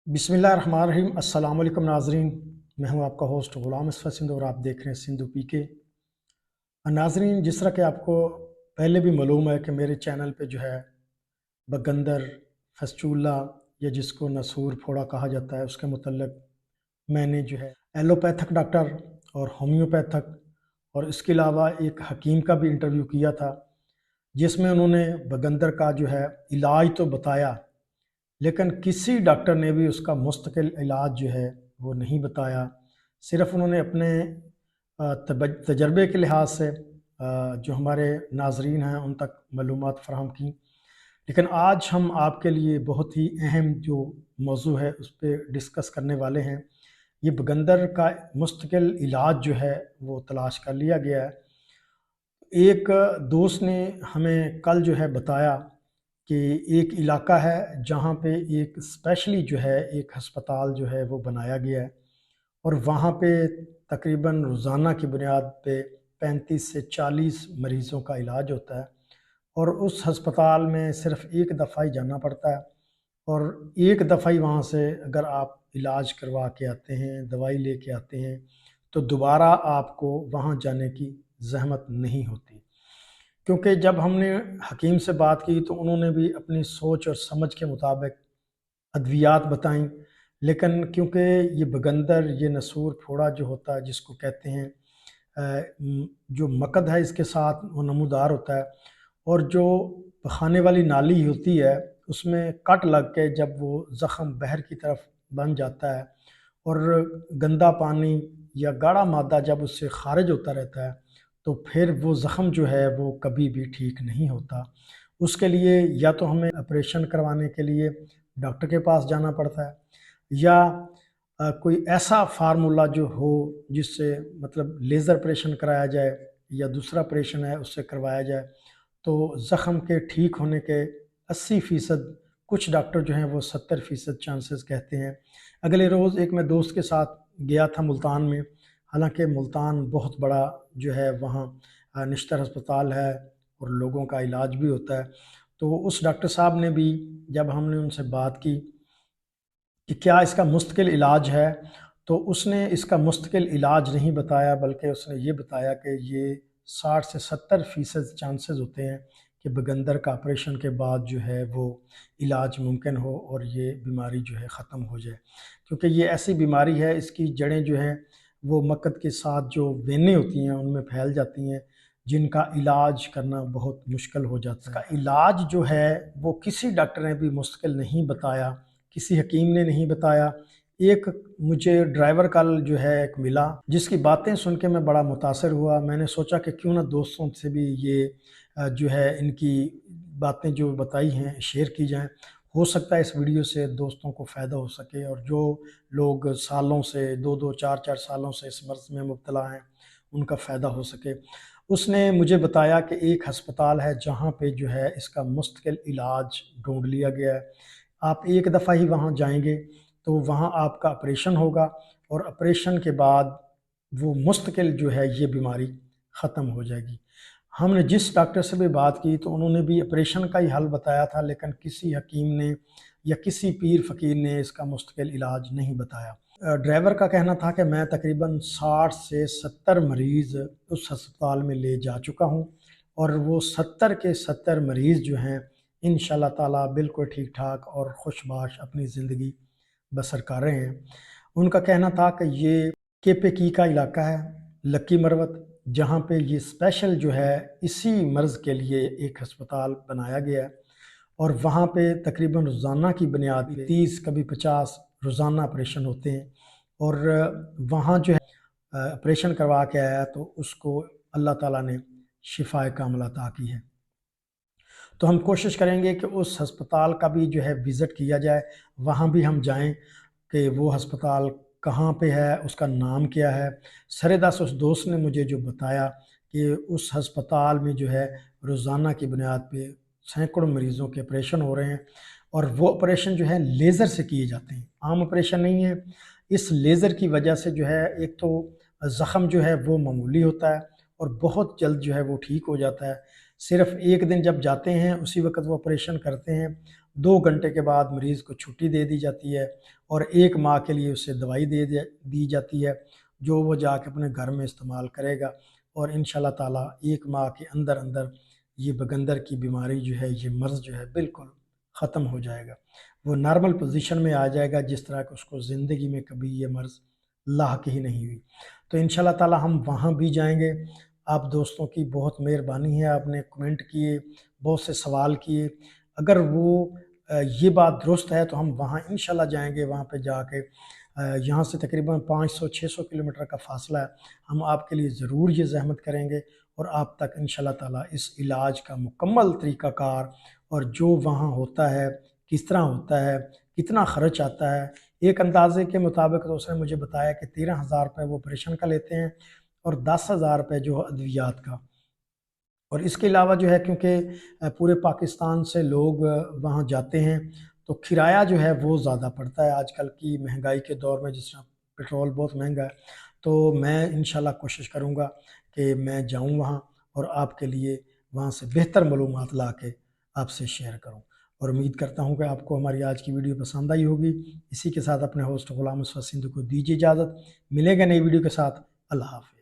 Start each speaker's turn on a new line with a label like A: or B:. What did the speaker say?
A: बिस्मिल्लाहिर्रहमानिर्रहीम। अस्सलाम वालेकुम नाज़रीन, मैं हूं आपका होस्ट ग़ुलाम इसफ़त सिंधु और आप देख रहे हैं सिंधु पीके। नाज़रीन, जिस तरह कि आपको पहले भी मालूम है कि मेरे चैनल पे जो है बगंदर, फस्चूला या जिसको नसूर फोड़ा कहा जाता है उसके मुतल्लिक़ मैंने जो है एलोपैथिक डॉक्टर और होम्योपैथिक और इसके अलावा एक हकीम का भी इंटरव्यू किया था, जिसमें उन्होंने बगंदर का जो है इलाज तो बताया, लेकिन किसी डॉक्टर ने भी उसका मुस्तकिल इलाज जो है वो नहीं बताया। सिर्फ़ उन्होंने अपने तजर्बे के लिहाज से जो हमारे नाज़रीन हैं उन तक मालूमात फ़राहम की। लेकिन आज हम आपके लिए बहुत ही अहम जो मौज़ू है उस पे डिस्कस करने वाले हैं। ये बगंदर का मुस्तकिल इलाज जो है वो तलाश कर लिया गया है। एक दोस्त ने हमें कल जो है बताया कि एक इलाका है जहाँ पे एक स्पेशली जो है एक अस्पताल जो है वो बनाया गया है और वहाँ पे तकरीबन रोज़ाना की बुनियाद पे 35 से 40 मरीज़ों का इलाज होता है और उस अस्पताल में सिर्फ़ एक दफ़ा ही जाना पड़ता है और एक दफ़ा ही वहाँ से अगर आप इलाज करवा के आते हैं, दवाई लेके आते हैं, तो दोबारा आपको वहाँ जाने की ज़हमत नहीं होती। क्योंकि जब हमने हकीम से बात की तो उन्होंने भी अपनी सोच और समझ के मुताबिक अद्वियात बताईं, लेकिन क्योंकि ये बगंदर, ये नसूर फोड़ा जो होता है जिसको कहते हैं जो मकद है इसके साथ वो नमूदार होता है और जो खाने वाली नाली होती है उसमें कट लग के जब वो ज़ख़्म बहर की तरफ बन जाता है और गंदा पानी या गाढ़ा मादा जब उससे ख़ारिज होता रहता है तो फिर वो ज़ख़्म जो है वो कभी भी ठीक नहीं होता। उसके लिए या तो हमें ऑपरेशन करवाने के लिए डॉक्टर के पास जाना पड़ता है या कोई ऐसा फ़ार्मूला जो हो जिससे मतलब लेज़र ऑपरेशन कराया जाए या दूसरा ऑपरेशन है उससे करवाया जाए, तो ज़ख़्म के ठीक होने के 80% कुछ डॉक्टर जो हैं वो 70% चांसेस कहते हैं। अगले रोज़ एक मैं दोस्त के साथ गया था मुल्तान में, हालाँकि मुल्तान बहुत बड़ा जो है वहाँ निश्तर अस्पताल है और लोगों का इलाज भी होता है। तो उस डॉक्टर साहब ने भी जब हमने उनसे बात की कि क्या इसका मुस्तकिल इलाज है, तो उसने इसका मुस्तकिल इलाज नहीं बताया बल्कि उसने ये बताया कि ये 60 से 70% चांसेस होते हैं कि बगंदर का ऑपरेशन के बाद जो है वो इलाज मुमकिन हो और ये बीमारी जो है ख़त्म हो जाए। क्योंकि ये ऐसी बीमारी है, इसकी जड़ें जो हैं वो मकद के साथ जो वेनें होती हैं उनमें फैल जाती हैं, जिनका इलाज करना बहुत मुश्किल हो जाता है। इसका इलाज जो है वो किसी डॉक्टर ने भी मुस्तकिल नहीं बताया, किसी हकीम ने नहीं बताया। एक मुझे ड्राइवर कल जो है एक मिला, जिसकी बातें सुन के मैं बड़ा मुतासिर हुआ। मैंने सोचा कि क्यों ना दोस्तों से भी ये जो है इनकी बातें जो बताई हैं शेयर की जाएँ। हो सकता है इस वीडियो से दोस्तों को फ़ायदा हो सके और जो लोग सालों से 2-2 4-4 सालों से इस मर्ज़ में मुब्तला हैं, उनका फ़ायदा हो सके। उसने मुझे बताया कि एक अस्पताल है जहाँ पे जो है इसका मुस्तकिल इलाज ढूँढ लिया गया है। आप एक दफ़ा ही वहाँ जाएँगे तो वहाँ आपका ऑपरेशन होगा और ऑपरेशन के बाद वो मुस्तकिल जो है ये बीमारी ख़त्म हो जाएगी। हमने जिस डॉक्टर से भी बात की तो उन्होंने भी ऑपरेशन का ही हल बताया था, लेकिन किसी हकीम ने या किसी पीर फ़कीर ने इसका मुस्तकिल इलाज नहीं बताया। ड्राइवर का कहना था कि मैं तकरीबन 60 से 70 मरीज़ उस अस्पताल में ले जा चुका हूँ और वो 70 के 70 मरीज़ जो हैं इंशाअल्लाह ताला बिल्कुल ठीक-ठाक और खुशबाश अपनी ज़िंदगी बसर कर रहे हैं। उनका कहना था कि ये केपी का इलाका है, लक्की मरवत, जहाँ पे ये स्पेशल जो है इसी मर्ज़ के लिए एक अस्पताल बनाया गया है और वहाँ पे तकरीबन रोज़ाना की बुनियाद पे 30 कभी 50 रोज़ाना ऑपरेशन होते हैं और वहाँ जो है ऑपरेशन करवा के आया तो उसको अल्लाह ताला ने शिफ़ाए कामिला अता की है। तो हम कोशिश करेंगे कि उस अस्पताल का भी जो है विज़िट किया जाए, वहाँ भी हम जाएँ कि वो अस्पताल कहाँ पे है, उसका नाम क्या है। सरेदस उस दोस्त ने मुझे जो बताया कि उस अस्पताल में जो है रोज़ाना की बुनियाद पे सैकड़ों मरीज़ों के ऑपरेशन हो रहे हैं और वो ऑपरेशन जो है लेज़र से किए जाते हैं, आम ऑपरेशन नहीं है। इस लेज़र की वजह से जो है एक तो ज़ख़्म जो है वो मामूली होता है और बहुत जल्द जो है वो ठीक हो जाता है। सिर्फ़ एक दिन जब जाते हैं उसी वक़्त वो ऑपरेशन करते हैं 2 گھنٹے کے بعد مریض کو چھٹی دے دی جاتی ہے اور 1 ماہ کے لیے اسے دوائی دی جاتی ہے جو وہ جا کے اپنے گھر میں استعمال کرے گا، اور انشاءاللہ تعالیٰ 1 ماہ کے اندر اندر یہ بگندر کی بیماری جو ہے، یہ مرض جو ہے بالکل ختم ہو جائے گا، وہ نارمل پوزیشن میں آ جائے گا جس طرح کہ اس کو زندگی میں کبھی یہ مرض لاحق ہی نہیں ہوئی۔ تو انشاءاللہ تعالیٰ ہم وہاں بھی جائیں گے۔ آپ دوستوں کی بہت مہربانی ہے، آپ نے کمنٹ کیے، بہت سے سوال کیے، اگر وہ یہ بات درست ہے تو ہم وہاں انشاءاللہ جائیں گے۔ وہاں پہ جا کے یہاں سے تقریباً 500-600 کلومیٹر کا فاصلہ ہے، ہم آپ کے لیے ضرور یہ زحمت کریں گے اور آپ تک انشاءاللہ تعالیٰ اس علاج کا مکمل طریقہ کار اور جو وہاں ہوتا ہے، کس طرح ہوتا ہے، کتنا خرچ آتا ہے، ایک اندازے کے مطابق تو اس نے مجھے بتایا کہ 13,000 روپے وہ آپریشن کا لیتے ہیں اور 10,000 روپے جو ادویات کا، اور اس کے علاوہ جو ہے کیونکہ پورے پاکستان سے لوگ وہاں جاتے ہیں تو کرایہ جو ہے وہ زیادہ پڑتا ہے آج کل کی مہنگائی کے دور میں، جس طرح پیٹرول بہت مہنگا ہے۔ تو میں انشاءاللہ کوشش کروں گا کہ میں جاؤں وہاں اور آپ کے لیے وہاں سے بہتر معلومات لا کے آپ سے شیئر کروں، اور امید کرتا ہوں کہ آپ کو ہماری آج کی ویڈیو پسند آئی ہوگی۔ اسی کے ساتھ اپنے ہوسٹ غلام مصطفیٰ سندھو کو دیجیے اجازت، ملیں گے نئی ویڈیو کے ساتھ۔ اللہ حافظ۔